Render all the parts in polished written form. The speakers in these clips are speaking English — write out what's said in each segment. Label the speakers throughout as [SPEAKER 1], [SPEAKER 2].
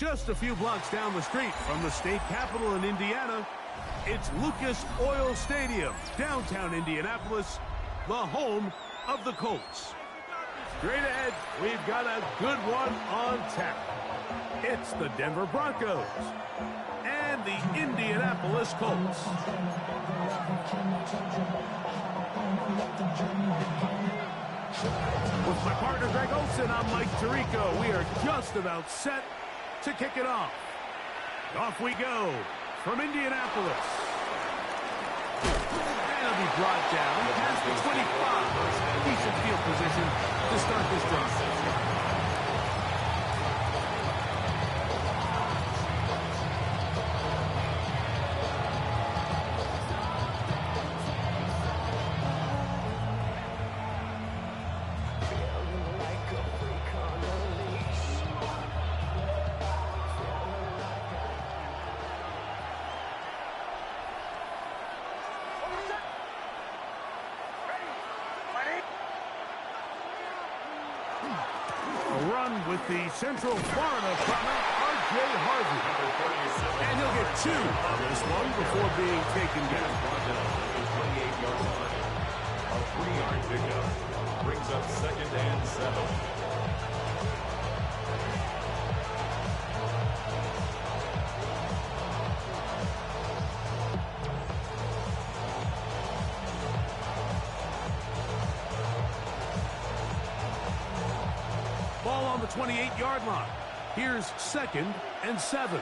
[SPEAKER 1] Just a few blocks down the street from the state capitol in Indiana, it's Lucas Oil Stadium, downtown Indianapolis, the home of the Colts. Straight ahead, we've got a good one on tap. It's the Denver Broncos and the Indianapolis Colts. With my partner Greg Olson, I'm Mike Tirico. We are just about set to kick it off. Off we go from Indianapolis. And it'll be brought down past the 25. Decent field position to start this drive. With the Central Florida runner, R.J. Harvey. And he'll get 2 on this one before being taken down.
[SPEAKER 2] 28-yard line. A 3-yard pickup brings up 2nd and 7.
[SPEAKER 1] Ball on the 28-yard line. Here's 2nd and 7.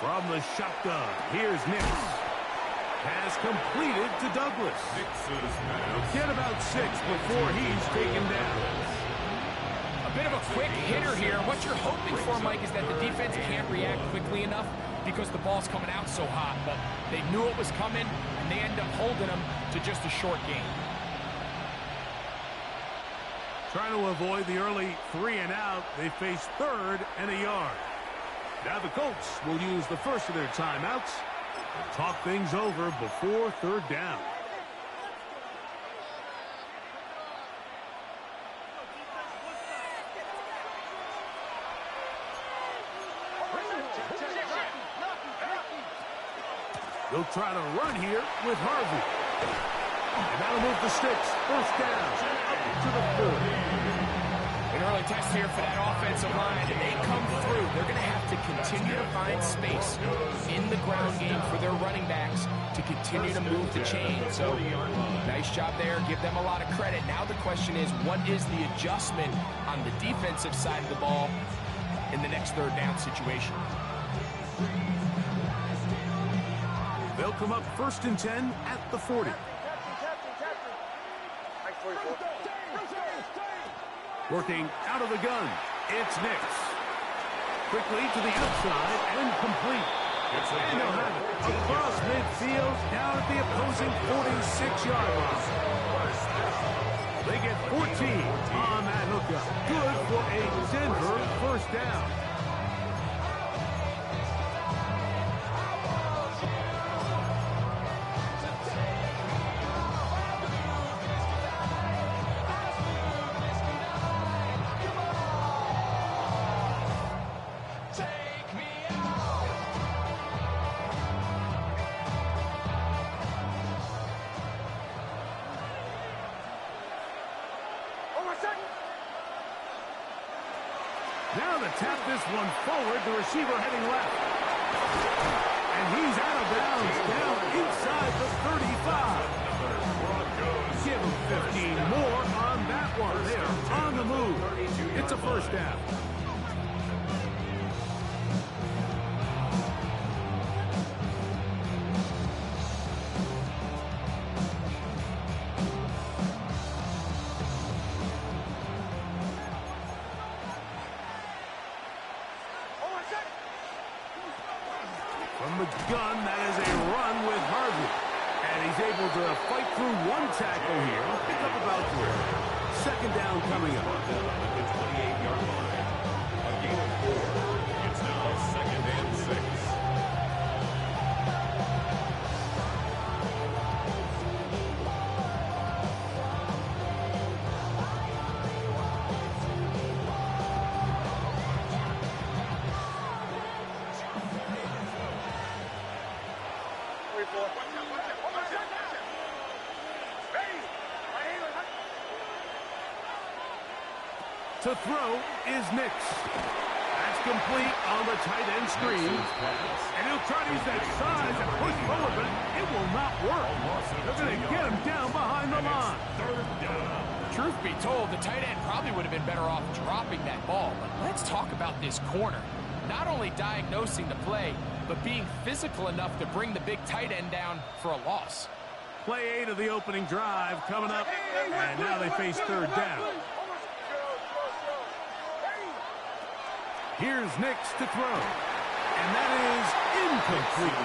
[SPEAKER 1] From the shotgun, here's Nix. Pass completed to Douglas. Get about 6 before he's taken down.
[SPEAKER 3] A bit of a quick hitter here. What you're hoping for, Mike, is that the defense can't react quickly enough because the ball's coming out so hot. But they knew it was coming, and they end up holding them to just a short gain.
[SPEAKER 1] Trying to avoid the early 3 and out, they face 3rd and a yard. Now the Colts will use the first of their timeouts to talk things over before 3rd down. They'll try to run here with Harvey. And that'll move the sticks. 1st down. Up to the 4.
[SPEAKER 3] An early test here for that offensive line, and they come through. They're going to have to continue to find space in the ground game for their running backs to continue to move the chain. So, nice job there. Give them a lot of credit. Now the question is, what is the adjustment on the defensive side of the ball in the next 3rd down situation?
[SPEAKER 1] They'll come up 1st and 10 at the 40. Working out of the gun, it's Nix. Quickly to the outside and complete. And they'll have it across midfield down at the opposing 46-yard line. They get 14 on that hookup. Good for a Denver 1st down. Now to tap this one forward, the receiver heading left. And he's out of bounds, down inside the 35. Give him 15 more on that one. They are on the move. It's a 1st down. From the gun, that is a run with Harvey. And he's able to fight through 1 tackle here. Pick up about 3. 2nd down coming up.
[SPEAKER 2] The 28-yard line. A gain of 4. It's now 2nd and 6.
[SPEAKER 1] To throw is Nix. That's complete on the tight end screen. And he'll try to use that size and push forward, but it will not work. They're going to get him down behind the line.
[SPEAKER 2] Third down.
[SPEAKER 3] Truth be told, the tight end probably would have been better off dropping that ball. But let's talk about this corner. Not only diagnosing the play, but being physical enough to bring the big tight end down for a loss.
[SPEAKER 1] Play 8 of the opening drive coming up, and now they face third down. Here's Nix to throw, and that is incomplete.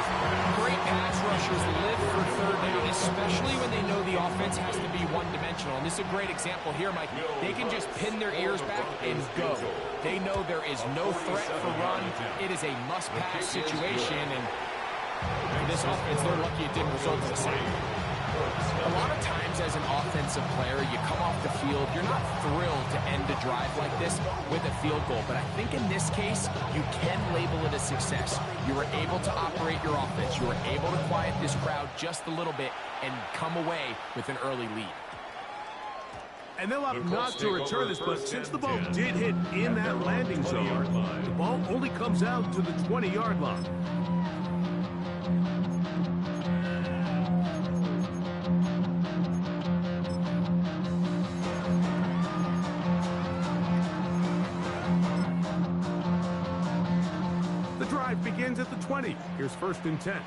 [SPEAKER 3] Great pass rushers live for third down, especially when they know the offense has to be one-dimensional. And this is a great example here, Mike. They can just pin their ears back and go. They know there is no threat for run. It is a must-pass situation, and for this offense, they're lucky it didn't result in a sack. A lot of times as an offensive player, you come off the field, you're not thrilled to end a drive like this with a field goal. But I think in this case, you can label it a success. You were able to operate your offense. You were able to quiet this crowd just a little bit and come away with an early lead.
[SPEAKER 1] And they'll opt not to return this, but since the ball did hit in that landing zone, the ball only comes out to the 20-yard line. The drive begins at the 20. Here's 1st and 10.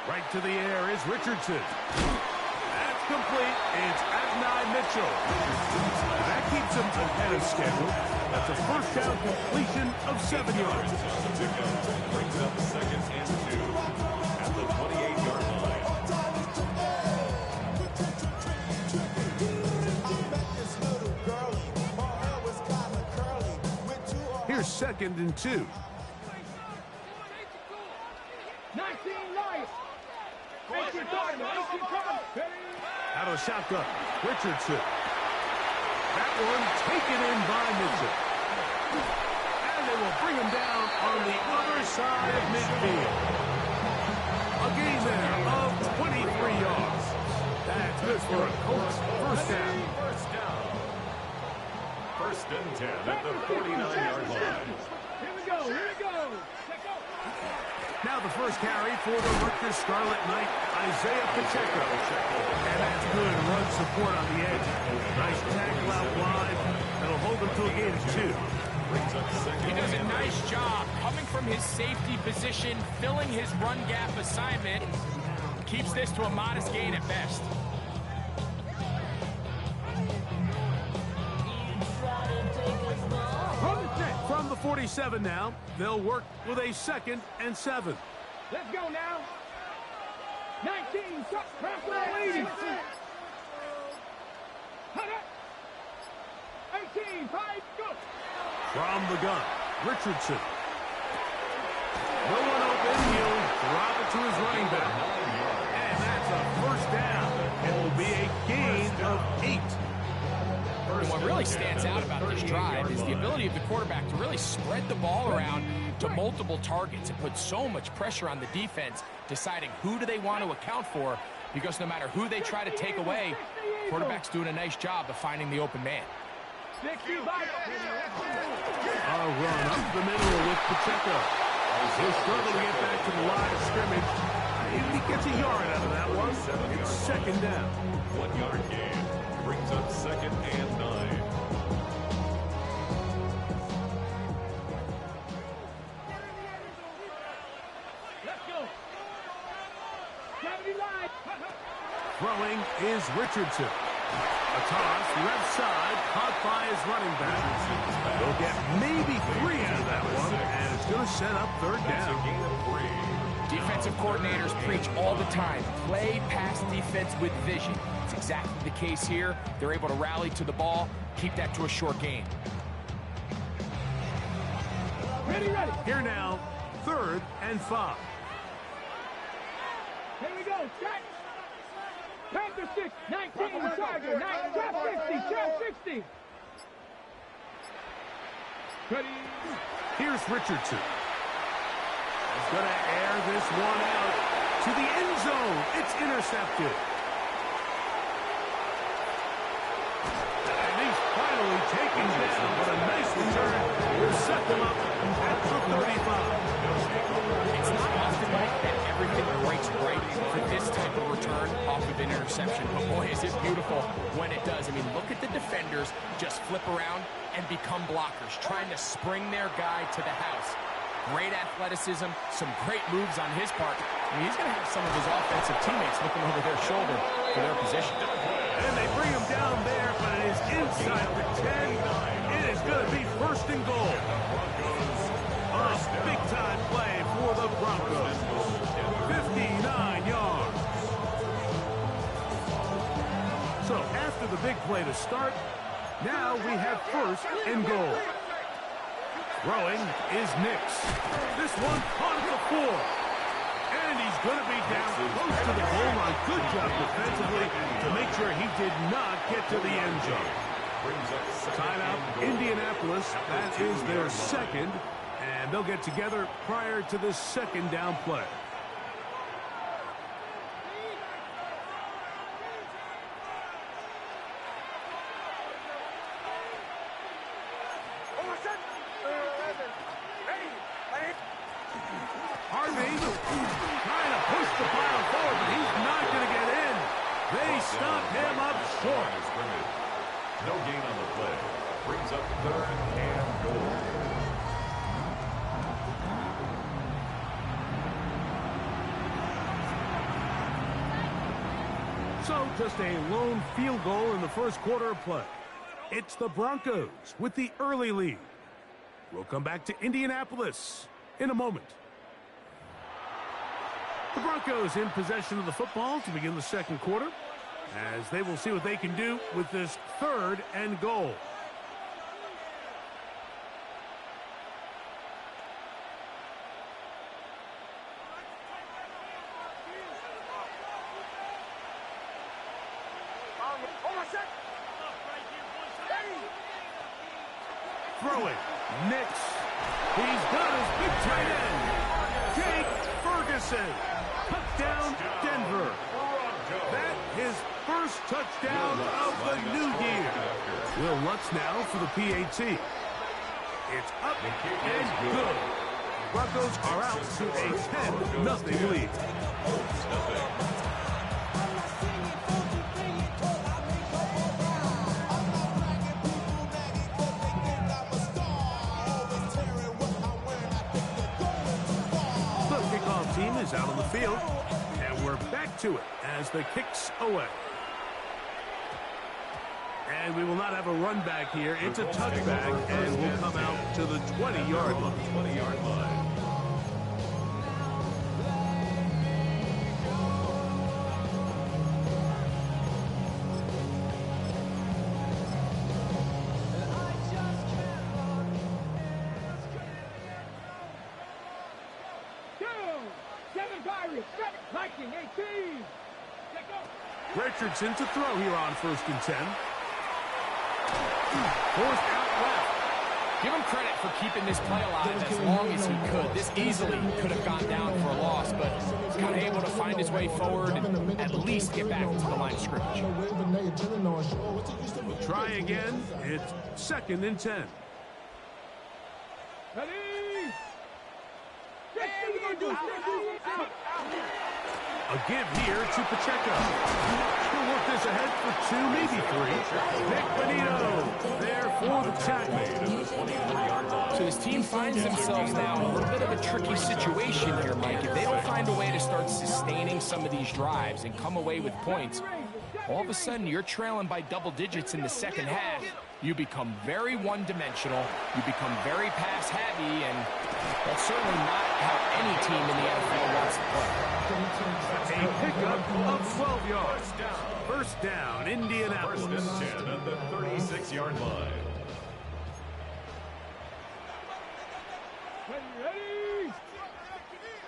[SPEAKER 1] Right to the air is Richardson. That's complete. It's Adonai Mitchell. That keeps him ahead of schedule. That's a first down completion of 7 yards.
[SPEAKER 2] Brings up 2nd and 2 at the 28-yard line.
[SPEAKER 1] Here's 2nd and 2. Out of shotgun, Richardson. That one taken in by Mitchell. And they will bring him down on the other side of midfield. A gain there of 23 yards. That's good for a Colts first down.
[SPEAKER 2] First and 10 at the 49-yard line.
[SPEAKER 4] Here we go.
[SPEAKER 1] Now the first carry for the Rutgers Scarlet Knight, Isaiah Pacheco. And that's good run support on the edge. Nice tackle out wide. That'll hold him to a gain of 2.
[SPEAKER 2] Brings up 2nd.
[SPEAKER 3] He does a nice job coming from his safety position, filling his run gap assignment. Keeps this to a modest gain at best.
[SPEAKER 1] From the 47 now, they'll work with a 2nd and 7.
[SPEAKER 4] Let's go now. 19, press lead. 18, 5, go.
[SPEAKER 1] From the gun, Richardson. No one open, he'll drop it to his running back. And that's a first down. It will be a gain of 8.
[SPEAKER 3] And what really stands out about this drive is the ability of the quarterback to really spread the ball around to multiple targets and put so much pressure on the defense, deciding who do they want to account for, because no matter who they try to take away, quarterback's doing a nice job of finding the open man.
[SPEAKER 1] A run up the middle with Pacheco. He'll struggle to get back to the line of scrimmage. He gets a yard out of that one. It's 2nd down.
[SPEAKER 2] 1 yard gain. Brings up 2nd and 9.
[SPEAKER 4] Let's go.
[SPEAKER 1] Throwing is Richardson. A toss, left side, caught by his running back. They'll get maybe 3 out of that one, and it's going to set up 3rd down.
[SPEAKER 3] Defensive coordinators preach all the time, play pass defense with vision. It's exactly the case here. They're able to rally to the ball, keep that to a short gain.
[SPEAKER 4] Ready.
[SPEAKER 1] Here now, 3rd and 5.
[SPEAKER 4] Here we go. Check. Panther 6, 19, Tiger, 9, trap 60. Ready.
[SPEAKER 1] Here's Richardson. He's going to air this one out to the end zone. It's intercepted. Finally taken down, but a nice return will set them up at the 35.
[SPEAKER 3] It's not often, Mike, that everything breaks right for this type of return off of an interception. But boy, is it beautiful when it does. I mean, look at the defenders just flip around and become blockers, trying to spring their guy to the house. Great athleticism, some great moves on his part. I mean, he's going to have some of his offensive teammates looking over their shoulder for their position.
[SPEAKER 1] And they bring him down there, but it is inside the 10. It is going to be first and goal. A big-time play for the Broncos. 59 yards. So after the big play to start, now we have first and goal. Throwing is Nix. This one caught at the 4. And he's going to be down close to the goal line. Good job defensively to make sure he did not get to the end zone. Timeout, Indianapolis. That is their second. And they'll get together prior to this second down play. Harvey trying to push the pile forward, but he's not going to get in. They stop him up short.
[SPEAKER 2] No gain on the play. Brings up third and goal.
[SPEAKER 1] So just a lone field goal in the first quarter of play. It's the Broncos with the early lead. We'll come back to Indianapolis in a moment. The Broncos in possession of the football to begin the second quarter, as they will see what they can do with this third and goal. Throwing, Nix. He's got his big tight end, Jake Ferguson. Touchdown, Denver. That his first touchdown of the new year. Will Lutz now for the PAT. It's up and good. Broncos are out to a 10-0 lead. Team is out on the field, and we're back to it as the kick's away. And we will not have a run back here. It's a touchback, and we'll come out to the 20-yard line.
[SPEAKER 2] 20-yard line.
[SPEAKER 1] Richardson to throw here on 1st and 10. Forced out left.
[SPEAKER 3] Give him credit for keeping this play alive as long as he could. This easily could have gone down for a loss, but he's kind of able to find his way forward and at least get back to the line of scrimmage.
[SPEAKER 1] We'll try again. It's 2nd and 10.
[SPEAKER 4] Ready?
[SPEAKER 1] A give here to Pacheco. He'll work this ahead for 2, maybe 3. Nick Benito there for the tackle.
[SPEAKER 3] So his team finds themselves now in a little bit of a tricky situation here, Mike. If they don't find a way to start sustaining some of these drives and come away with points, all of a sudden you're trailing by double digits in the second half. You become very one-dimensional. You become very pass-heavy, and that's certainly not how any team in the NFL wants to play.
[SPEAKER 1] A pickup of 12 yards. First down, Indianapolis.
[SPEAKER 2] First and 10 at the 36-yard line.
[SPEAKER 4] Ready?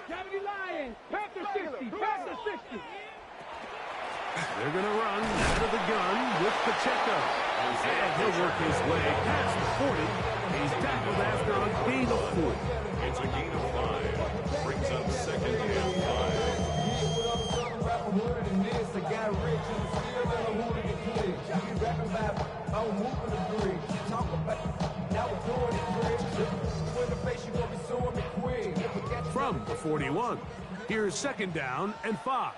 [SPEAKER 4] Gravity Lions. Panther 60. Panther 60.
[SPEAKER 1] They're going to run out of the gun with Pacheco. And he'll work his way past the 40. He's tackled after a gain of 4.
[SPEAKER 2] It's a gain of 5. Brings up 2nd and 5.
[SPEAKER 5] was moving the three. Talk about now we're doing it quick. When the face, you gonna be suing me quick.
[SPEAKER 1] From the 41, here's second down and 5.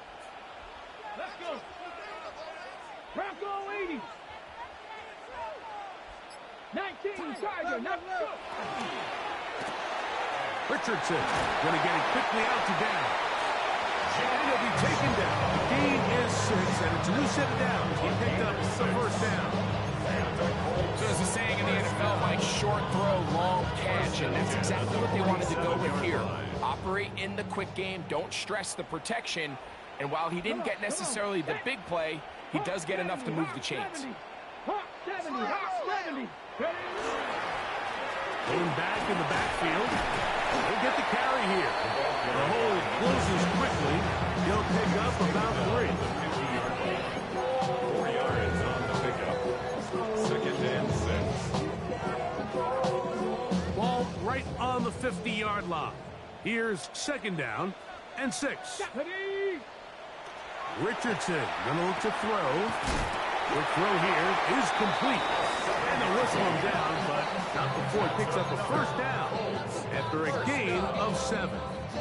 [SPEAKER 4] Let's go. Bronco 80. 19, Tiger, let's go.
[SPEAKER 1] Richardson going to get it quickly out to down. And he'll be taken down. The gain is 6, and it's a new set of downs. He picked up the first down.
[SPEAKER 3] So as the saying in the NFL, Mike, short throw, long catch, and that's exactly what they wanted to go with here. Operate in the quick game, don't stress the protection, and while he didn't get necessarily the big play, he does get enough to move the chains.
[SPEAKER 4] Hot 70, hot 70.
[SPEAKER 1] Going back in the backfield. He'll get the carry here. The hole closes quickly. He'll pick up about 3.
[SPEAKER 2] 4 yards on the pickup. Second and 6.
[SPEAKER 1] Ball right on the 50-yard line. Here's second down and 6. Richardson going to look to throw. The throw here is complete. And they'll whistle him down, but not before he picks up a first down after a gain of 7.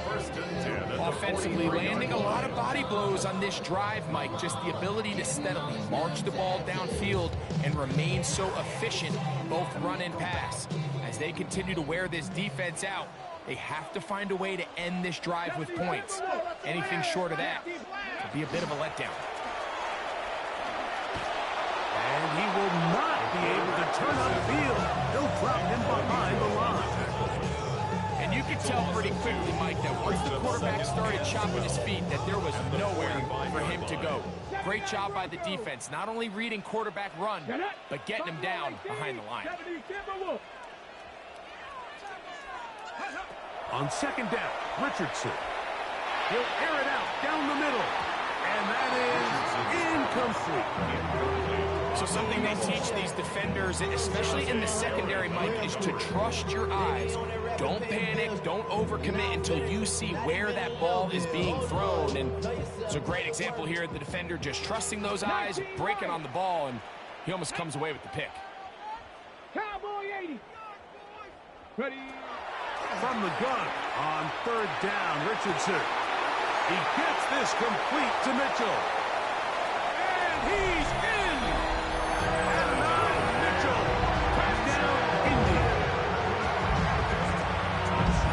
[SPEAKER 2] First and 10.
[SPEAKER 3] Offensively, landing a lot of body blows on this drive, Mike. Just the ability to steadily march the ball downfield and remain so efficient, both run and pass. As they continue to wear this defense out, they have to find a way to end this drive with points. Anything short of that could be a bit of a letdown.
[SPEAKER 1] And he will not be able to turn upfield. He'll drop him behind the line.
[SPEAKER 3] And you can tell pretty quickly, Mike, that once the quarterback started chopping his feet, that there was nowhere for him to go. Great job by the defense, not only reading quarterback run, but getting him down behind the line.
[SPEAKER 1] On second down, Richardson. He'll air it out down the middle. And that is incomplete.
[SPEAKER 3] So something they teach these defenders, especially in the secondary, Mike, is to trust your eyes. Don't panic, don't overcommit until you see where that ball is being thrown. And it's a great example here, the defender just trusting those eyes, breaking on the ball, and he almost comes away with the pick.
[SPEAKER 4] Cowboy 80. Ready.
[SPEAKER 1] From the gun on third down, Richardson. He gets this complete to Mitchell. And he's in. At 9, Mitchell. Touchdown, Indy.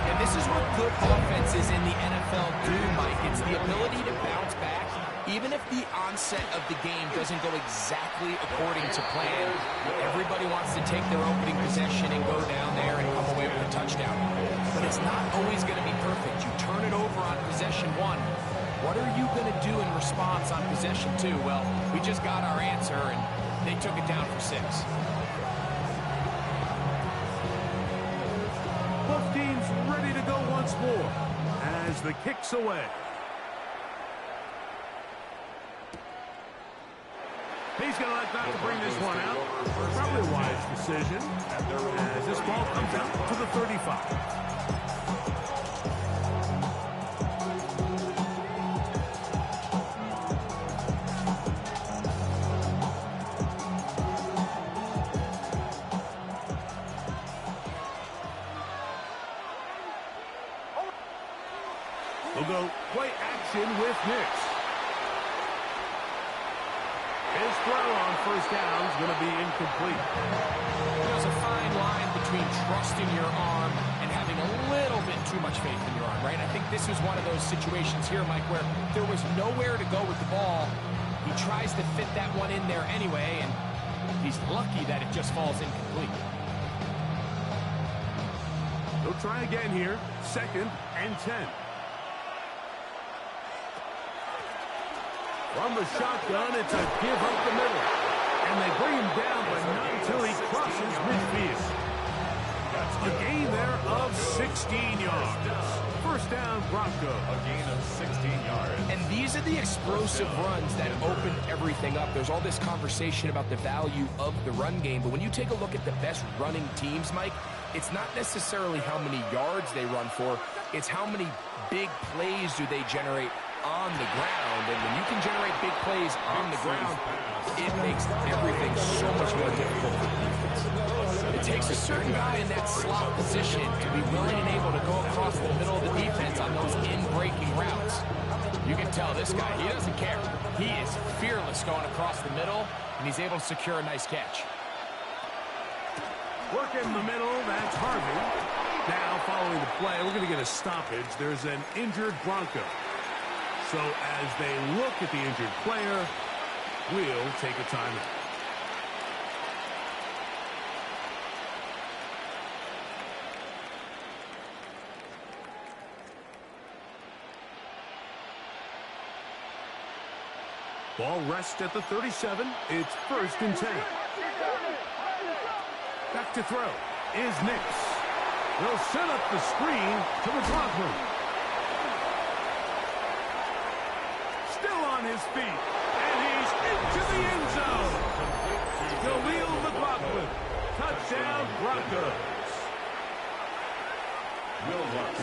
[SPEAKER 3] And this is what good offenses in the NFL do, Mike. It's the ability to bounce back, even if the onset of the game doesn't go exactly according to plan. Everybody wants to take their opening possession and go down there and come away with a touchdown. But it's not always going to be perfect. You turn it over on possession 1. What are you going to do in response on possession 2? Well, we just got our answer, and they took it down for 6.
[SPEAKER 1] Both teams ready to go once more as the kick's away. He's going to like not to bring this one out. Probably a wise decision as this ball comes out to the 35. We'll go play action with Nix. His throw on first down is going to be incomplete.
[SPEAKER 3] There's a fine line between trusting your arm and having a little bit too much faith in your arm, right? I think this was one of those situations here, Mike, where there was nowhere to go with the ball. He tries to fit that one in there anyway, and he's lucky that it just falls incomplete.
[SPEAKER 1] He'll try again here. Second and 10. From the shotgun, it's a give up the middle. And they bring him down, but not until he crosses midfield. A gain there of 16 yards. First down, Bronco.
[SPEAKER 2] A gain of 16 yards.
[SPEAKER 3] And these are the explosive runs that open everything up. There's all this conversation about the value of the run game, but when you take a look at the best running teams, Mike, it's not necessarily how many yards they run for, it's how many big plays do they generate on the ground, and when you can generate big plays on the ground, it makes everything so much more difficult for the defense. It takes a certain guy in that slot position to be willing and able to go across the middle of the defense on those in-breaking routes. You can tell this guy, he doesn't care. He is fearless going across the middle, and he's able to secure a nice catch.
[SPEAKER 1] Work in the middle, that's Harvey. Now, following the play, we're going to get a stoppage. There's an injured Bronco. So as they look at the injured player, we'll take a timeout. Ball rests at the 37. It's 1st and 10. Back to throw is Nix. They'll set up the screen to the blocker. Still on his feet, and he's into the end zone. Khalil McLaughlin, touchdown Broncos.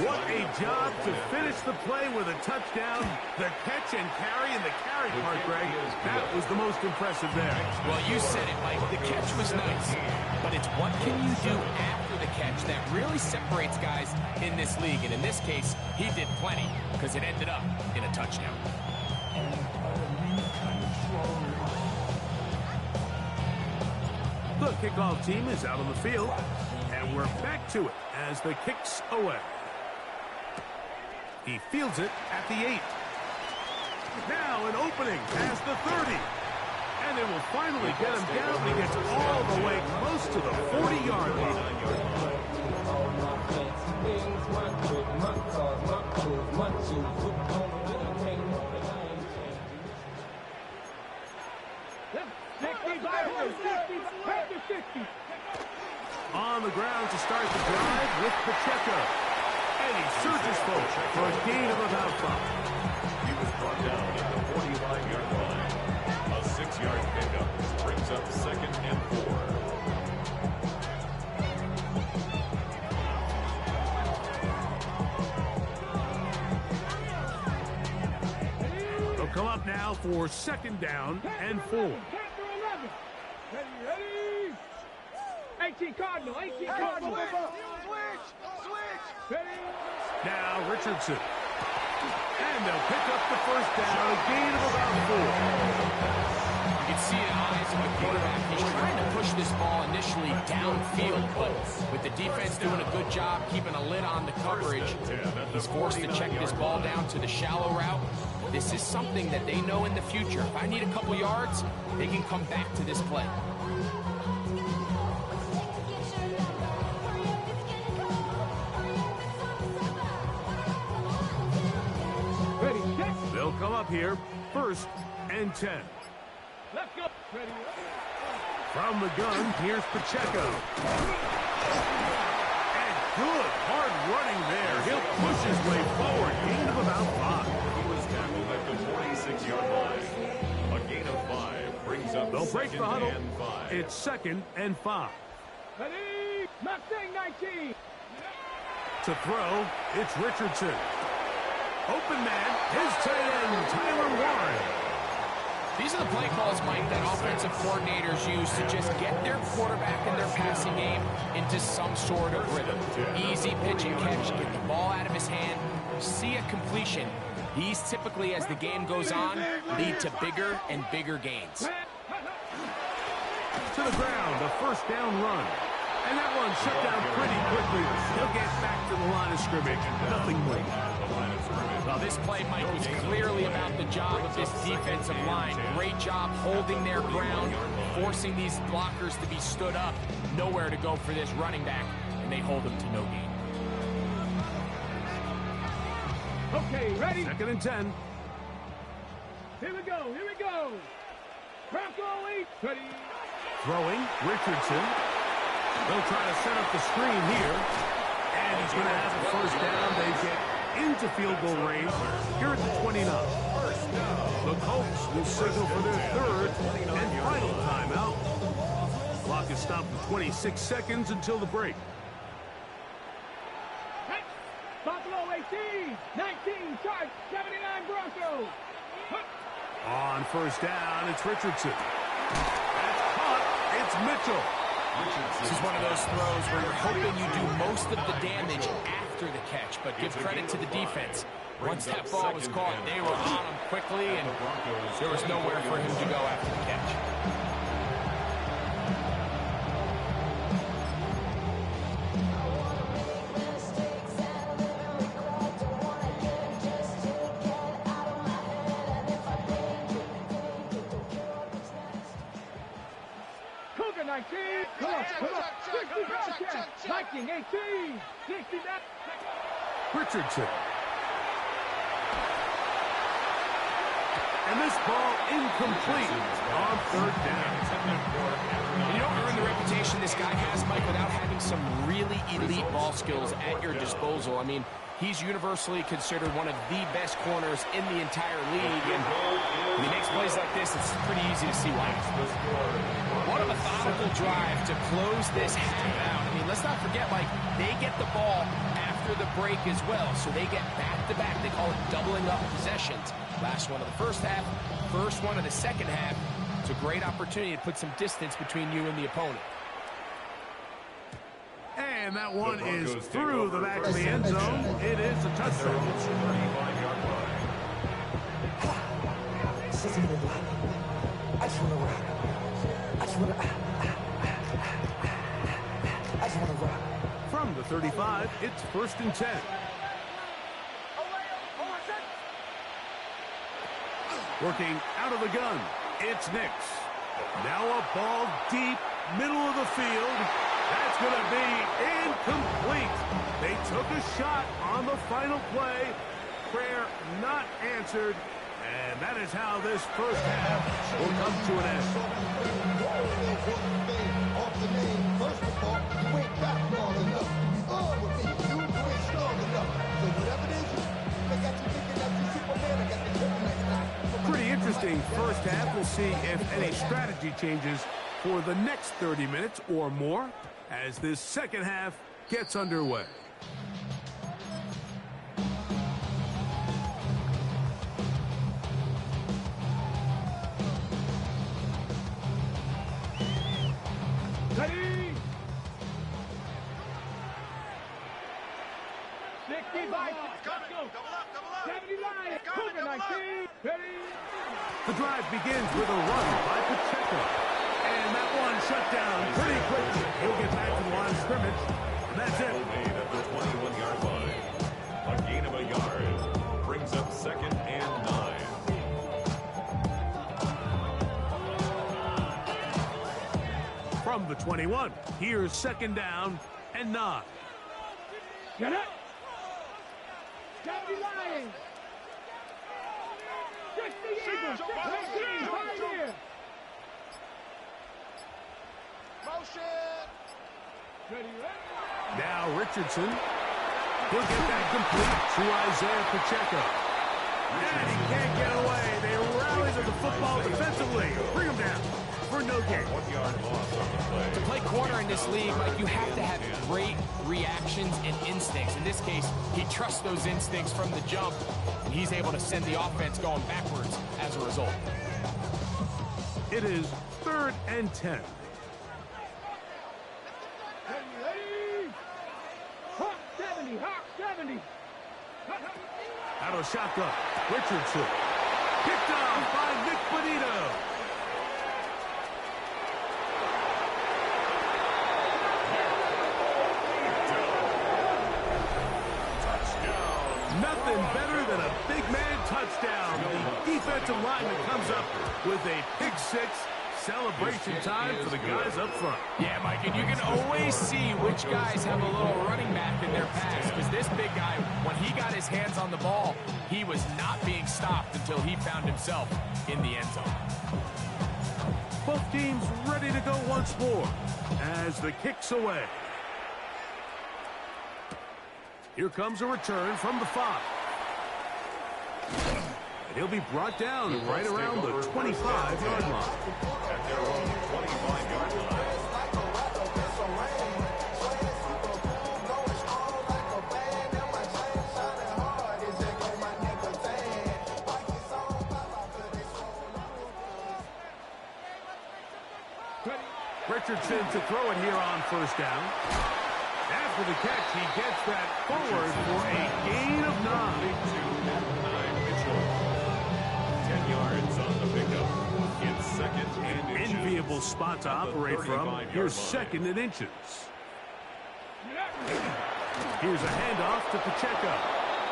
[SPEAKER 1] What a job to finish the play with a touchdown. The catch and carry and the carry part, Greg, that was the most impressive there.
[SPEAKER 3] Well, you said it, Mike. The catch was nice, but it's what can you do after the catch that really separates guys in this league. And in this case, he did plenty because it ended up in a touchdown.
[SPEAKER 1] The kickoff team is out on the field, and we're back to it as the kick's away. He fields it at the 8. Now an opening past the 30. And they will finally get him down. He gets all the way close to the 40-yard line. On the ground to start the drive with Pacheco. And he surges forward for a gain of about 5.
[SPEAKER 2] He was brought down at the 45-yard line. A 6-yard pickup brings up 2nd and 4.
[SPEAKER 1] They'll come up now for 2nd down and 4.
[SPEAKER 4] 18 Cardinal, 18 Cardinal. Switch.
[SPEAKER 1] Now Richardson. And they'll pick up the 1st down, a gain of about 4.
[SPEAKER 3] You can see it in the eyes of the quarterback. He's trying to push this ball initially downfield, but with the defense doing a good job keeping a lid on the coverage, he's forced to check this ball down to the shallow route. This is something that they know in the future. If I need a couple yards, they can come back to this play.
[SPEAKER 1] They'll come up here, 1st and 10.
[SPEAKER 4] Let's go. Ready.
[SPEAKER 1] From the gun, here's Pacheco. And good, hard running there. He'll push his way forward, gain of about 5.
[SPEAKER 2] He was tackled at the 46-yard line. A gain of 5 brings up
[SPEAKER 1] They'll break the huddle.
[SPEAKER 2] 2nd and 5.
[SPEAKER 1] It's 2nd and 5.
[SPEAKER 4] Ready. Mustang 19.
[SPEAKER 1] To throw, it's Richardson. Open man, his tight end, Tyler Warren.
[SPEAKER 3] These are the play calls, Mike, that offensive coordinators use to just get their quarterback and their passing game into some sort of rhythm. Easy pitch and catch, get the ball out of his hand, see a completion. These typically, as the game goes on, lead to bigger and bigger gains.
[SPEAKER 1] To the ground, a 1st down run. And that one shut down pretty quickly. He'll get back to the line of scrimmage. Nothing more.
[SPEAKER 3] Well, this play, Mike, was clearly about the job of this defensive line. Great job holding their ground, forcing these blockers to be stood up. Nowhere to go for this running back, and they hold him to no gain.
[SPEAKER 4] Okay, ready?
[SPEAKER 1] 2nd and 10.
[SPEAKER 4] Here we go. Bronco 8. Ready.
[SPEAKER 1] Throwing, Richardson. They'll try to set up the screen here. And he's going to have a 1st down. They get into field goal range here at the 29. The Colts will signal for their 3rd and final timeout. Clock is stopped for 26 seconds until the break.
[SPEAKER 4] Buffalo 18, 19, charge, 79 Broncos.
[SPEAKER 1] On first down, it's Richardson. That's caught. It's Mitchell.
[SPEAKER 3] This is one of those throws where you're hoping you do most of the damage after the catch, but give credit to the defense. Once that ball was caught, they were on him quickly, and there was nowhere for him to go after the catch.
[SPEAKER 4] Cougar 19. Come on. 60 check. Viking 18. 60 back.
[SPEAKER 1] Richardson. And this ball incomplete on third down.
[SPEAKER 3] You don't earn the reputation this guy has, Mike, without having some really elite ball skills at your disposal. I mean, he's universally considered one of the best corners in the entire league, and when he makes plays like this, it's pretty easy to see why. What a methodical drive to close this half out. I mean, let's not forget, Mike, they get the ball after the break as well, so they get back-to-back. They call it doubling up possessions. Last one of the first half, first one of the second half. It's a great opportunity to put some distance between you and the opponent.
[SPEAKER 1] And that one is through the back of the end zone. It is a touchdown.
[SPEAKER 5] I just want to rock. I just want to rock.
[SPEAKER 1] From the 35, it's 1st and 10. Working out of the gun, it's Nix. Now a ball deep, middle of the field. That's going to be incomplete. They took a shot on the final play. Prayer not answered. And that is how this first half will come to an end.
[SPEAKER 6] First of all, you ain't back long enough. With me, you ain't strong enough. So whatever it is, they got you thinking that you Superman. I got the Superman now.
[SPEAKER 1] Pretty interesting first half. We'll see if any strategy changes for the next 30 minutes or more as this second half gets underway.
[SPEAKER 4] Ready? 65. Let's go. 70 Lions. Cougar 19. Ready?
[SPEAKER 1] The drive begins with a run by Pacheco. And that one shut down pretty quickly. He'll get back to the line of scrimmage. And that's it.
[SPEAKER 2] Made at the 21-yard line. A gain of a yard brings up 2nd and 9.
[SPEAKER 1] From the 21, here's 2nd down and 9.
[SPEAKER 4] Get it. 70 Lions. 60 Eagles. 19. Pioneer. Ready, ready.
[SPEAKER 1] Now Richardson. He'll get that complete to Isaiah Pacheco. And he can't get away. They rally to the football defensively. Bring him down for no gain.
[SPEAKER 2] 1 yard loss on the play.
[SPEAKER 3] To play corner in this league, Mike, you have to have great reactions and instincts. In this case, he trusts those instincts from the jump, and he's able to send the offense going backwards as a result.
[SPEAKER 1] It is 3rd and 10.
[SPEAKER 4] Ready. Hawk 70. Hawk 70.
[SPEAKER 1] Out of shotgun. Richardson. Picked off by Nick Bonito. Nothing better than a big man touchdown. The defensive lineman comes up with a pick six. Celebration time for the guys up front.
[SPEAKER 3] Yeah, Mike, and you can always see which guys have a little running back in their pass, because this big guy, when he got his hands on the ball, he was not being stopped until he found himself in the end zone.
[SPEAKER 1] Both teams ready to go once more as the kick's away. Here comes a return from the 5. And he'll be brought down right around the 25-yard line.
[SPEAKER 2] At their own 25-yard line.
[SPEAKER 1] Richardson to throw it here on first down. After the catch, he gets that forward for a gain of 9.
[SPEAKER 2] 10 yards on the pickup. It's second and inches.
[SPEAKER 1] Enviable spot to operate from. Here's second and inches. Here's a handoff to Pacheco.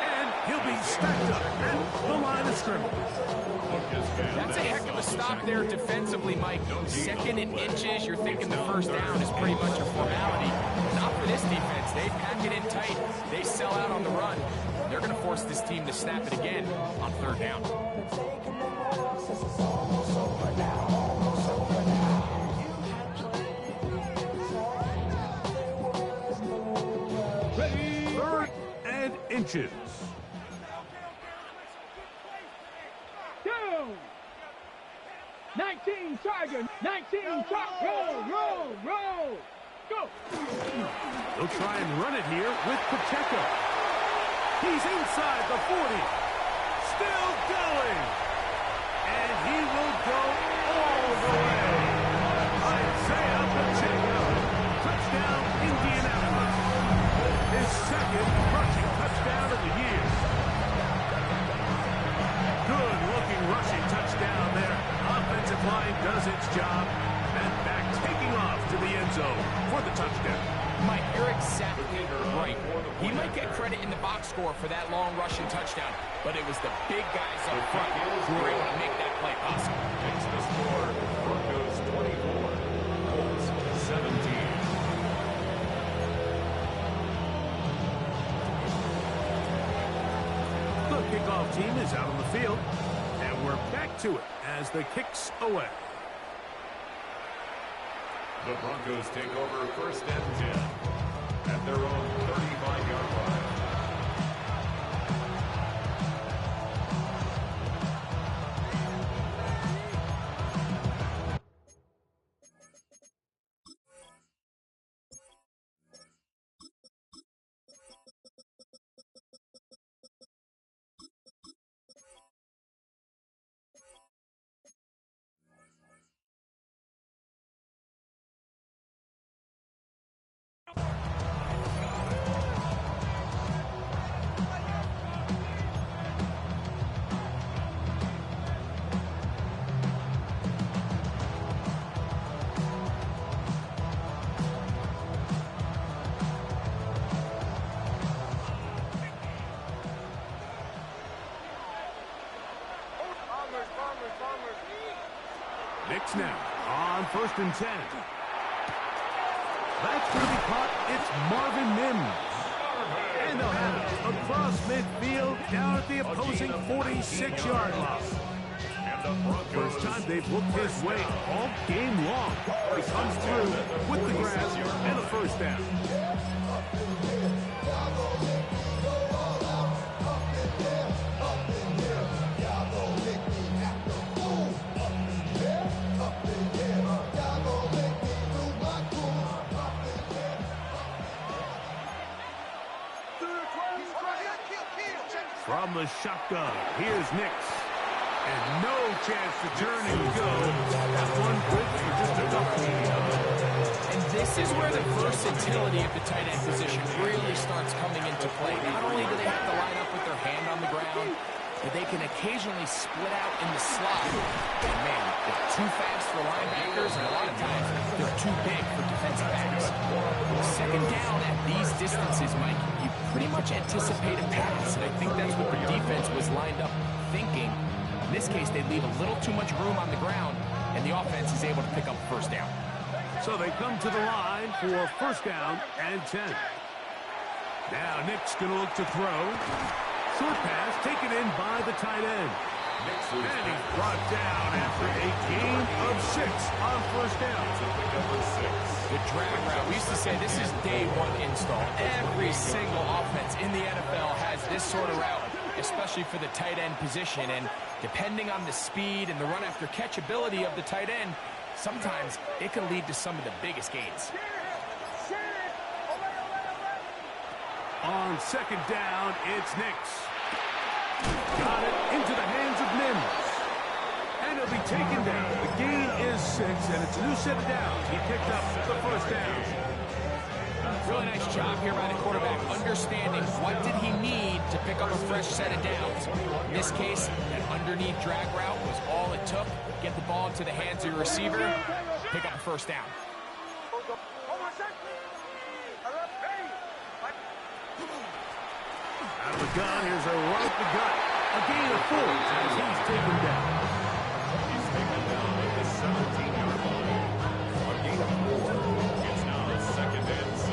[SPEAKER 1] And he'll be stacked up at the line of scrimmage.
[SPEAKER 3] That's a heck of a stop there defensively, Mike. Second and inches, you're thinking the first down is pretty much a formality. Not for this defense. They pack it in tight. They sell out on the run. They're going to force this team to snap it again on third down.
[SPEAKER 1] Third and inches.
[SPEAKER 4] 19 Tiger, 19 Tiger, roll, go.
[SPEAKER 1] They'll try and run it here with Pacheco. He's inside the 40. Still going. And he will go all the way. Isaiah Pacheco. Touchdown, Indianapolis. His second rushing touchdown of the year. Good-looking rushing touchdown there. Offensive line does its job. And back taking off to the end zone for the touchdown.
[SPEAKER 3] Mike, you're exactly right. He might get credit in the box score for that long rushing touchdown, but it was the big guys up front who were able to make that play possible.
[SPEAKER 2] Makes the score. Broncos 24, Colts 17.
[SPEAKER 1] The kickoff team is out on the field, and we're back to it as the kicks away.
[SPEAKER 2] The Broncos take over first and 10 at their own 35-yard line.
[SPEAKER 1] Knicks now on first and 10. That's going to be caught. It's Marvin Mims. And they'll have it across midfield down at the opposing 46-yard line. First time they've looked his way all game long. He comes through with the grab and a first down. From the shotgun, here's Nix. And no chance to turn and go. That one good for just a couple.
[SPEAKER 3] And this is where the versatility of the tight end position really starts coming into play. Not only do they have to line up with their hand on the ground, but they can occasionally split out in the slot. And man, they're too fast for linebackers, and a lot of times they're too big for defensive backs. Second down at these distances, Mike, you pretty much anticipate a pass, and I think that's what the defense was lined up thinking. In this case, they leave a little too much room on the ground, and the offense is able to pick up first down.
[SPEAKER 1] So they come to the line for first down and 10. Now Nick's going to look to throw. Short pass taken in by the tight end. And he's brought down after a gain of 6 on first down.
[SPEAKER 3] The drag route. We used to say this is day one install. Every single offense in the NFL has this sort of route, especially for the tight end position. And depending on the speed and the run after catch ability of the tight end, sometimes it can lead to some of the biggest gains.
[SPEAKER 1] On second down, it's Nix. Got it into the hands of Mims. And it'll be taken down. The gain is and it's a new set of downs. He picked up the first down.
[SPEAKER 3] Really nice job here by the quarterback, understanding what did he need to pick up a fresh set of downs. In this case, that underneath drag route was all it took. Get the ball into the hands of your receiver, pick up a first down.
[SPEAKER 1] Out of the gun, here's a run at the gut. A gain of 4 as he's taken down.
[SPEAKER 2] He's taken down at the 17-yard line. A gain of 4. It's now 2nd and 6.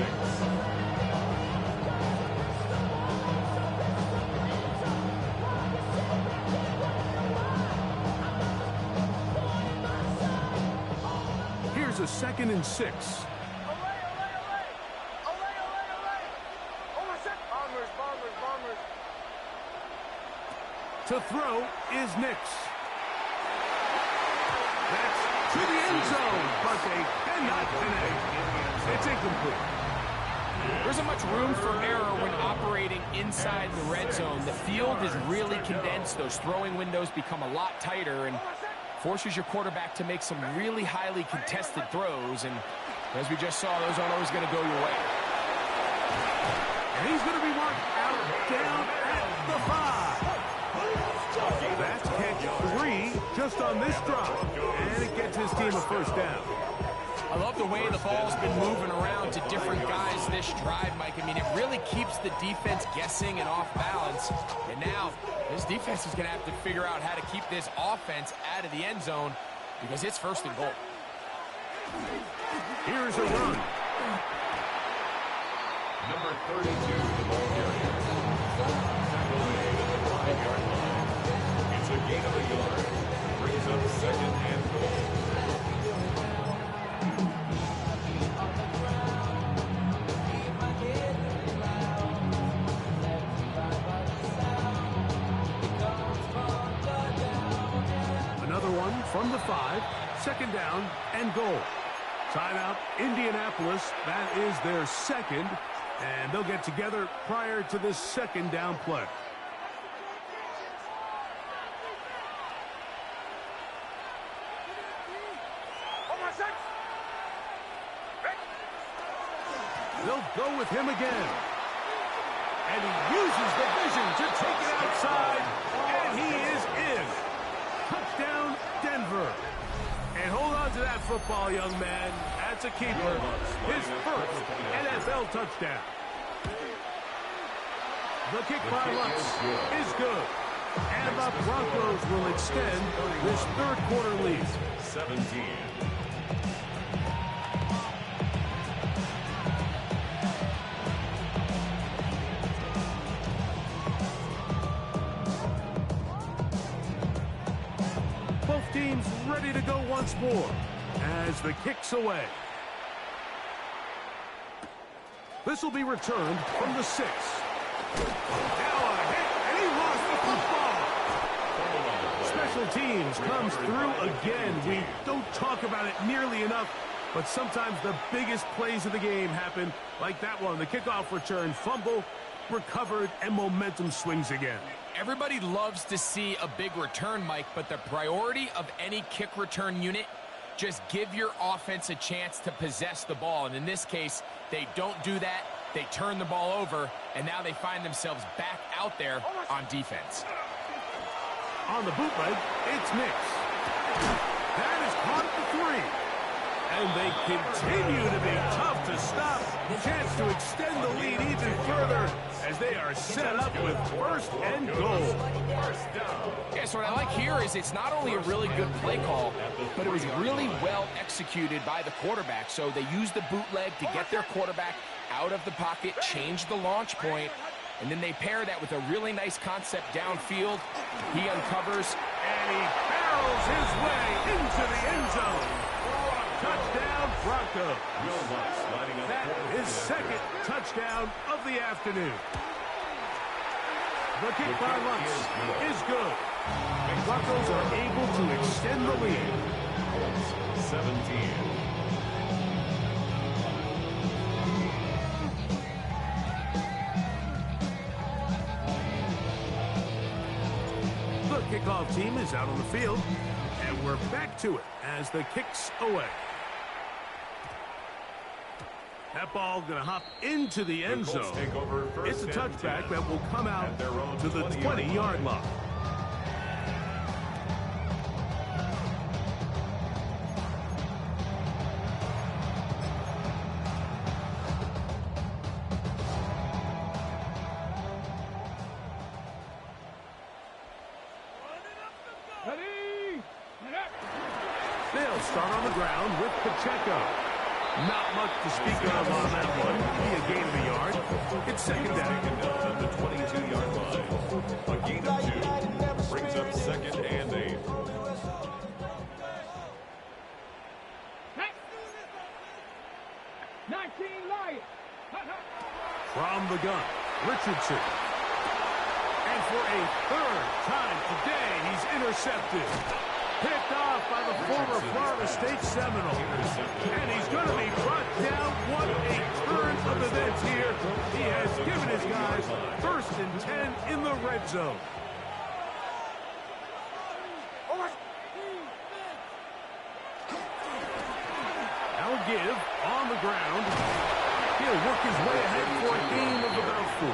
[SPEAKER 1] Here's a 2nd and 6. To throw is Nix. That's to the end zone, but they cannot connect. It's incomplete.
[SPEAKER 3] There isn't much room for error when operating inside the red zone. The field is really condensed. Those throwing windows become a lot tighter and forces your quarterback to make some really highly contested throws. And as we just saw, those aren't always going to go your way.
[SPEAKER 1] And he's going to be marked out down at the 5. That's catch 3 just on this drop. And it gets his team a first down.
[SPEAKER 3] I love the way the ball's been moving around to different guys this drive, Mike. I mean, it really keeps the defense guessing and off balance. And now, this defense is going to have to figure out how to keep this offense out of the end zone because it's 1st and goal.
[SPEAKER 1] Here's a run.
[SPEAKER 2] Number 32, the ball carrier. Tackled at the 5-yard line. It's a gain of a yard. Brings up 2nd and goal.
[SPEAKER 1] Another one from the 5. 2nd down and goal. Timeout, Indianapolis. That is their 2nd. And they'll get together prior to this 2nd down play. They'll go with him again. And he uses the vision to take it outside. And he is in. Touchdown, Denver. And hold on to that football, young man. That's a keeper. His first NFL touchdown. The kick by Lutz is good. And the Broncos will extend this 3rd quarter lead.
[SPEAKER 2] 17.
[SPEAKER 1] Both teams ready to go once more as the kick's away. This will be returned from the 6. Now a hit, and he lost the football. Special teams comes through again. We don't talk about it nearly enough, but sometimes the biggest plays of the game happen like that one. The kickoff return, fumble, recovered, and momentum swings again.
[SPEAKER 3] Everybody loves to see a big return, Mike, but the priority of any kick return unit, just give your offense a chance to possess the ball. And in this case, they don't do that. They turn the ball over, and now they find themselves back out there on defense.
[SPEAKER 1] On the bootleg, it's Nix. That is caught at the 3. And they continue to be tough to stop. Chance to extend the lead even further as they are set up with 1st and goal.
[SPEAKER 3] Yeah, so what I like here is it's not only a really good play call, but it was really well executed by the quarterback. So they used the bootleg to get their quarterback out of the pocket, change the launch point, and then they pair that with a really nice concept downfield. He uncovers,
[SPEAKER 1] and he barrels his way into the end zone. Touchdown, Broncos. That is 2nd touchdown of the afternoon. The kick by Lutz is good. And Broncos are able to extend the lead.
[SPEAKER 2] 17.
[SPEAKER 1] The kickoff team is out on the field, and we're back to it as the kick's away. That ball going to hop into the end zone. It's a touchback that will come out to the 20-yard line. They'll start on the ground with Pacheco. Not much to speak of on that one. Maybe a gain of a yard. It's second down.
[SPEAKER 2] At the 22-yard line. A gain of 2 brings up second and 8.
[SPEAKER 1] From the gun, Richardson. And for a third time today, he's intercepted. Picked off by the former Florida State Seminole. And he's going to be brought down. What a turn of events here. He has given his guys 1st and 10 in the red zone. Now a give on the ground. He'll work his way ahead for a gain of about 4.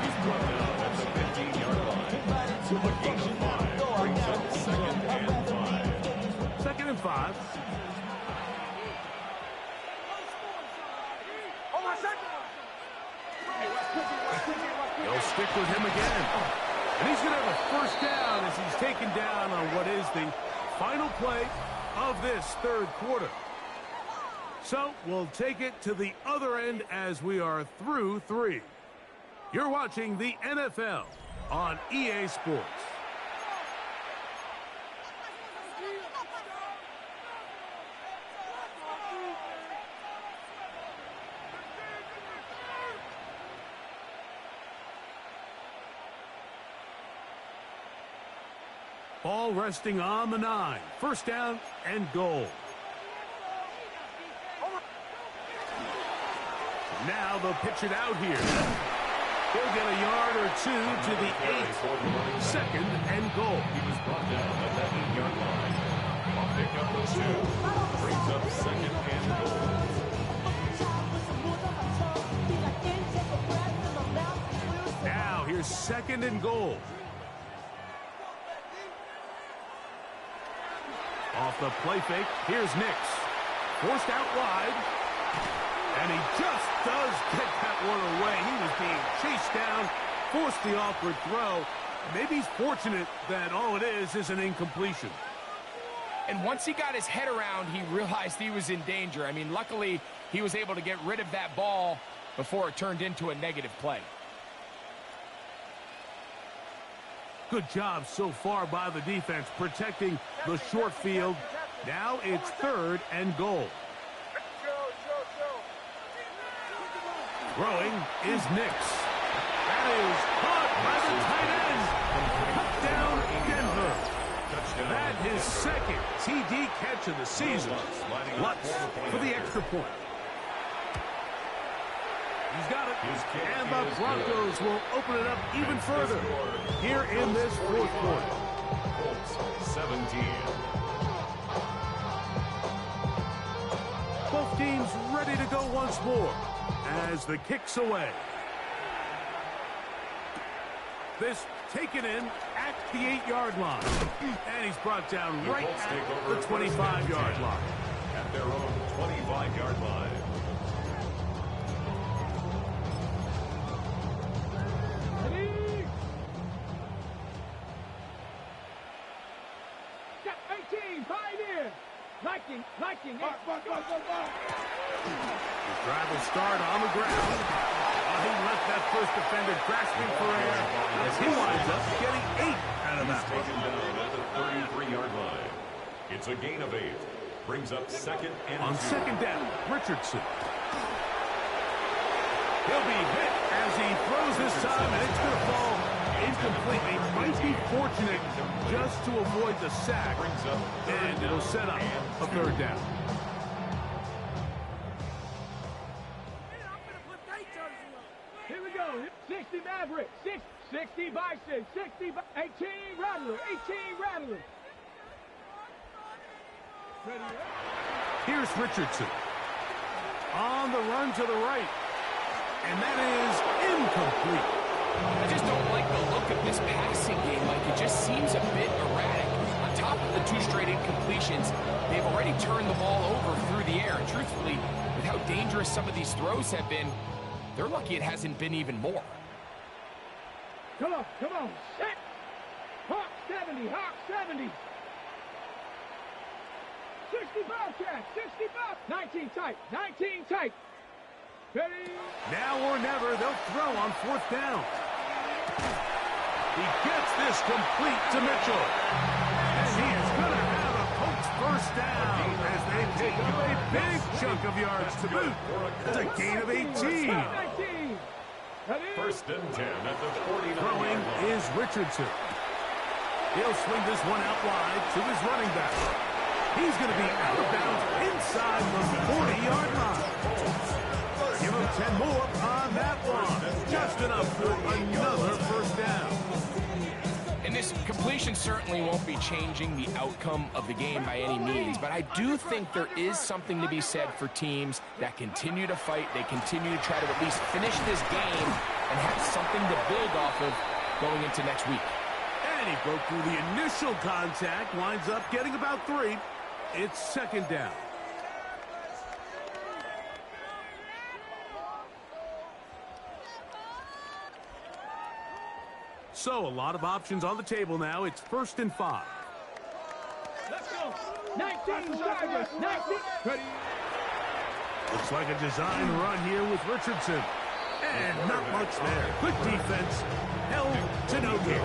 [SPEAKER 2] He's brought down at the 15-yard line. A gain of 5 brings up second and 5.
[SPEAKER 1] Second and 5. They'll stick with him again. And he's going to have a first down as he's taken down on what is the final play of this third quarter. So we'll take it to the other end as we are through 3. You're watching the NFL on EA Sports. Ball resting on the 9. First down and goal. Now they'll pitch it out here. He'll get a yard or 2 to the 8. Second and goal.
[SPEAKER 2] He was brought down at that 8-yard line. A pickup of 2 brings up second and goal.
[SPEAKER 1] Now here's second and goal. Off the play fake, here's Nix. Forced out wide. And he just does get that one away. He was being chased down, forced the awkward throw. Maybe he's fortunate that all it is an incompletion.
[SPEAKER 3] And once he got his head around, he realized he was in danger. I mean, luckily, he was able to get rid of that ball before it turned into a negative play.
[SPEAKER 1] Good job so far by the defense protecting the short field. Now it's third and goal. Throwing is Nix. That is caught by the tight end. Touchdown, Denver. That his second TD catch of the season. Lutz for the extra point. He's got it. And the Broncos will open it up even further here in this fourth quarter.
[SPEAKER 2] Colts 17.
[SPEAKER 1] Both teams ready to go once more as the kick's away. This taken in at the 8-yard line. And he's brought down right at the 25-yard line.
[SPEAKER 2] At their own 25-yard line.
[SPEAKER 4] Liking.
[SPEAKER 1] His drive will start on the ground. He left that first defender grasping for air as he winds up getting 8 out of that.
[SPEAKER 2] He's taken down at the 33-yard line. It's a gain of 8. Brings up second and
[SPEAKER 1] on
[SPEAKER 2] 2.
[SPEAKER 1] Second down, Richardson. He'll be hit as he throws this time, and it's going to fall incomplete. He might be fortunate just to avoid the sack, and it'll set up a third down.
[SPEAKER 4] Here we go. 60 Maverick. 60 Bison. 60 18 Rattler. 18 Rattler.
[SPEAKER 1] Here's Richardson. On the run to the right. And that is incomplete.
[SPEAKER 3] I just don't like the look of this passing game. Like, it just seems a bit erratic. On top of the 2 straight incompletions, they've already turned the ball over through the air. And truthfully, with how dangerous some of these throws have been, they're lucky it hasn't been even more.
[SPEAKER 4] Come on, set. Hawk 70, Hawk 70. 65, Chad, 65. 19 tight, 19 tight. Ready?
[SPEAKER 1] Now or never, they'll throw on 4th down. He gets this complete to Mitchell. And he is going to have a Colts first down as they pick up a big chunk of yards to boot. It's a gain of 18.
[SPEAKER 4] 19.
[SPEAKER 2] First and 10 at the 49.
[SPEAKER 1] Throwing is Richardson. He'll swing this one out wide to his running back. He's going to be out of bounds inside the 40-yard line. Give him 10 more on that one. Just enough for another first down.
[SPEAKER 3] And this completion certainly won't be changing the outcome of the game by any means, but I do think there is something to be said for teams that continue to fight. They continue to try to at least finish this game and have something to build off of going into next week.
[SPEAKER 1] And he broke through the initial contact, winds up getting about 3. It's 2nd down. So a lot of options on the table now. It's 1st and 5.
[SPEAKER 4] Let's go. 19 Tigers, 19. Ready?
[SPEAKER 1] Looks like a design run here with Richardson. And not much there. Good defense. Held to no gain.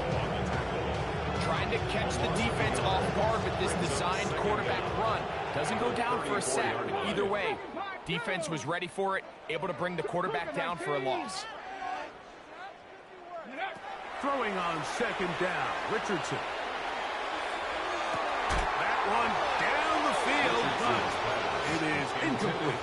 [SPEAKER 3] Trying to catch the defense off guard with this designed quarterback run. Doesn't go down for a sack, but either way, defense was ready for it, able to bring the quarterback down for a loss.
[SPEAKER 1] Throwing on 2nd down, Richardson. That one down the field, but it is incomplete.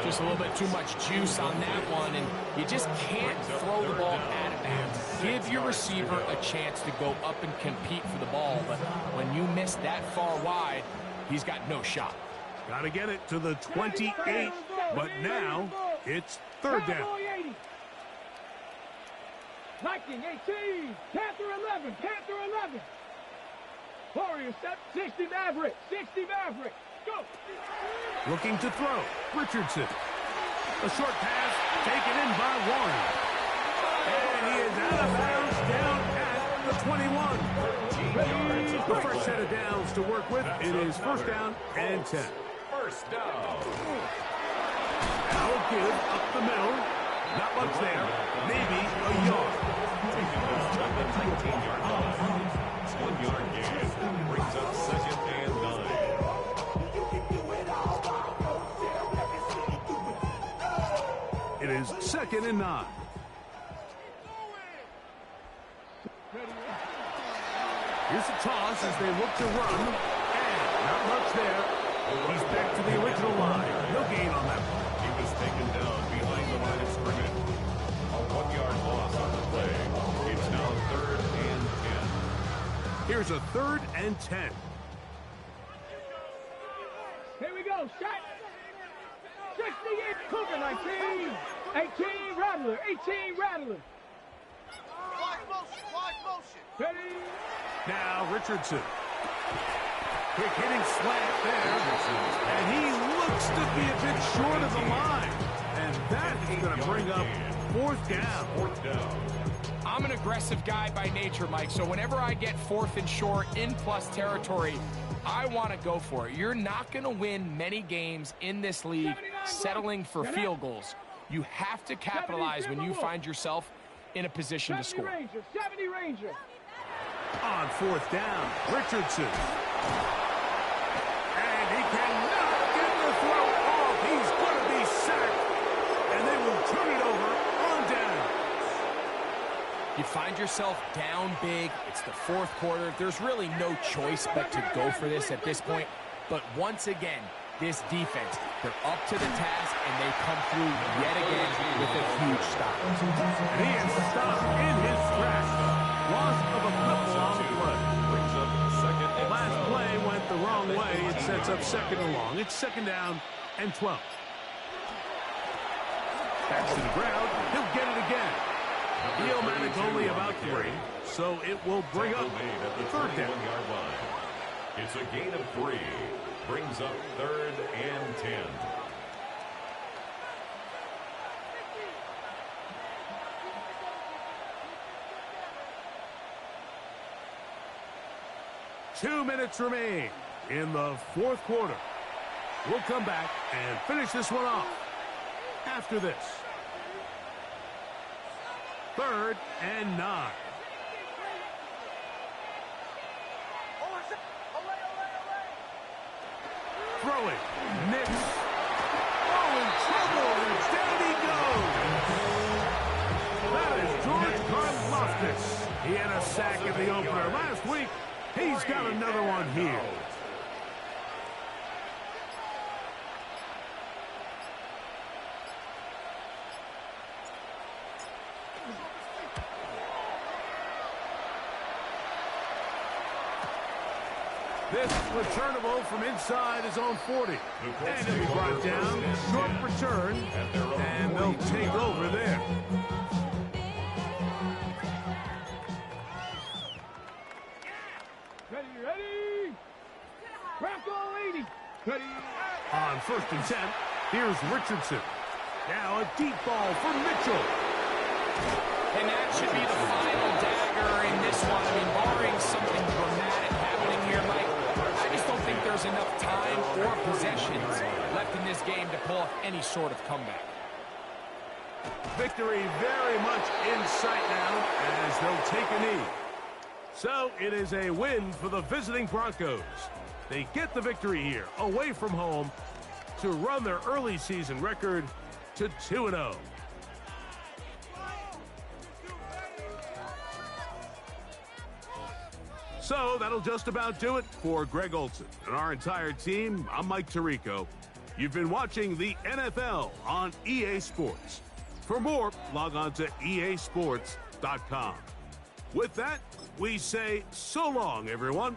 [SPEAKER 3] Just a little bit too much juice on that one, and you just can't throw the ball out of bounds. Give your receiver a chance to go up and compete for the ball, but when you miss that far wide, he's got no shot.
[SPEAKER 1] Got to get it to the 28, but now it's 3rd down.
[SPEAKER 4] Viking 18, Panther 11, Panther 11. Warriors set, 60 Maverick, 60 Maverick. Go.
[SPEAKER 1] Looking to throw, Richardson. A short pass taken in by Warren. And he is out of bounds down at the 21. The first set of downs to work with. It is 1st down and 10.
[SPEAKER 2] First down.
[SPEAKER 1] Now a give up the middle. Not much there. Maybe a yard.
[SPEAKER 2] Taking this to the 19-yard line. It's 1-yard gain. Brings up 2nd and 9.
[SPEAKER 1] It is 2nd and 9. Here's a toss as they look to run. And not much there. He's back to the original line. No gain on that one.
[SPEAKER 2] He was taken down behind the line of scrimmage. A 1-yard loss on the play. It's now 3rd and 10.
[SPEAKER 1] Here's a 3rd and 10.
[SPEAKER 4] Here we go, shot. 68, Cougar 19. 18, Rattler, 18, Rattler.
[SPEAKER 6] Wide motion.
[SPEAKER 4] Ready?
[SPEAKER 1] Now Richardson. Quick hitting slant there. And he looks to be a bit short of the line. And that is going to bring up 4th down.
[SPEAKER 2] 4th down.
[SPEAKER 3] I'm an aggressive guy by nature, Mike, so whenever I get 4th and short in plus territory, I want to go for it. You're not going to win many games in this league settling for field goals. You have to capitalize when you find yourself in a position to score.
[SPEAKER 4] 70 Ranger.
[SPEAKER 1] On 4th down, Richardson. And he cannot get the throw off. He's going to be sacked. And they will turn it over on down.
[SPEAKER 3] You find yourself down big. It's the 4th quarter. There's really no choice but to go for this at this point. But once again, this defense, they're up to the task, and they come through yet again with a huge stop.
[SPEAKER 1] And he is stopped in his tracks. Loss of a couple on the play.
[SPEAKER 2] Brings up 2nd and
[SPEAKER 1] Last
[SPEAKER 2] 12.
[SPEAKER 1] play went it the wrong way, it sets up second and long. It's second down and 12. Back to the ground. He'll get it again. He'll manage only about 3, so it will bring up third down.
[SPEAKER 2] It's a gain of 3. Brings up third and 10.
[SPEAKER 1] Two minutes remain in the fourth quarter. We'll come back and finish this one off after this. Third and 9. Throwing. Nix. Oh, in trouble. And down he goes. That is George Karlaftis. He had a sack in the opener last week. He's got another one here. This is returnable from inside his own 40. And it'll be brought down. Short return. And they'll take over there.
[SPEAKER 4] Ready? Bronco 80. Ready?
[SPEAKER 1] On first and 10, here's Richardson. Now a deep ball for Mitchell.
[SPEAKER 3] And that should be the final dagger in this one. I mean, barring something dramatic happening here, Mike, I just don't think there's enough time or possessions left in this game to pull off any sort of comeback.
[SPEAKER 1] Victory very much in sight now as they'll take a knee. So it is a win for the visiting Broncos. They get the victory here away from home to run their early season record to 2-0. So that'll just about do it for Greg Olson and our entire team. I'm Mike Tirico. You've been watching the NFL on EA Sports. For more, log on to easports.com. With that, we say so long, everyone.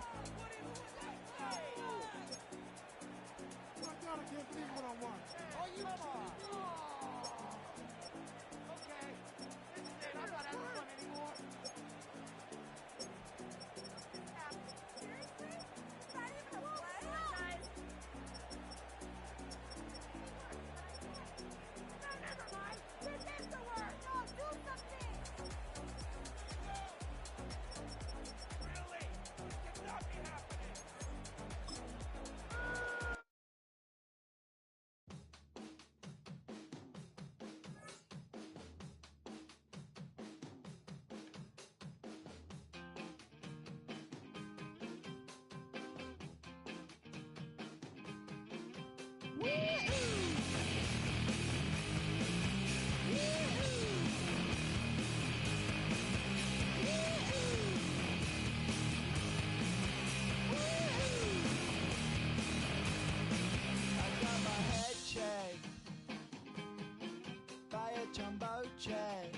[SPEAKER 7] Jumbo jet.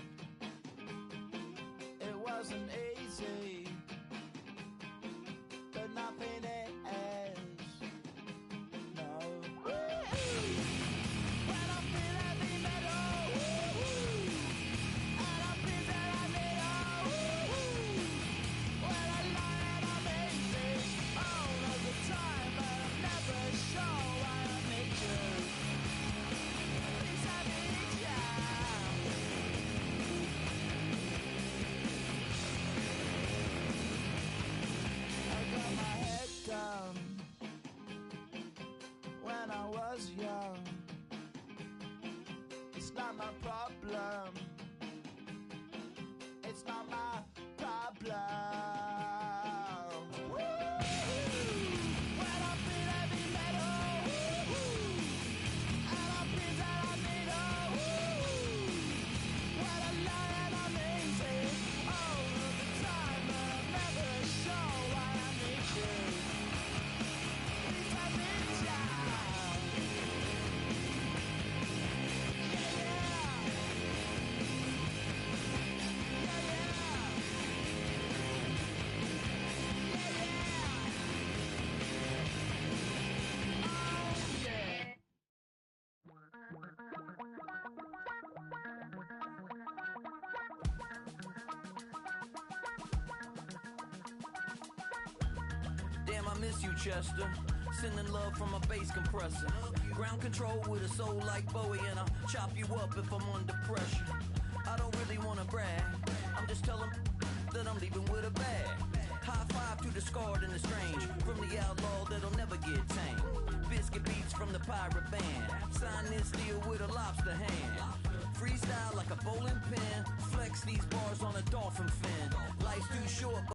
[SPEAKER 7] It wasn't easy, but nothing is. No. When I feel heavy metal, and I feel that I need when I lie and I'm easy all of the time, but I'm never sure why I need you. Please I need you. When I was young, it's not my problem. It's not my problem. When I feel heavy metal, and I feel that I need when I lie and I'm easy all of the time, but I'm never sure why I need you. Please I need you. Yeah, yeah.
[SPEAKER 8] miss you, Chester. Sending love from a bass compressor. Ground control with a soul like Bowie, and I'll chop you up if I'm under pressure. I don't really wanna brag, I'm just telling that I'm leaving with a bag. High five to the scarred and the strange, from the outlaw that'll never get tamed. Biscuit beats from the pirate band, sign this deal with a lobster hand. Freestyle like a bowling pin, flex these bars on a dolphin fin. Life's too short.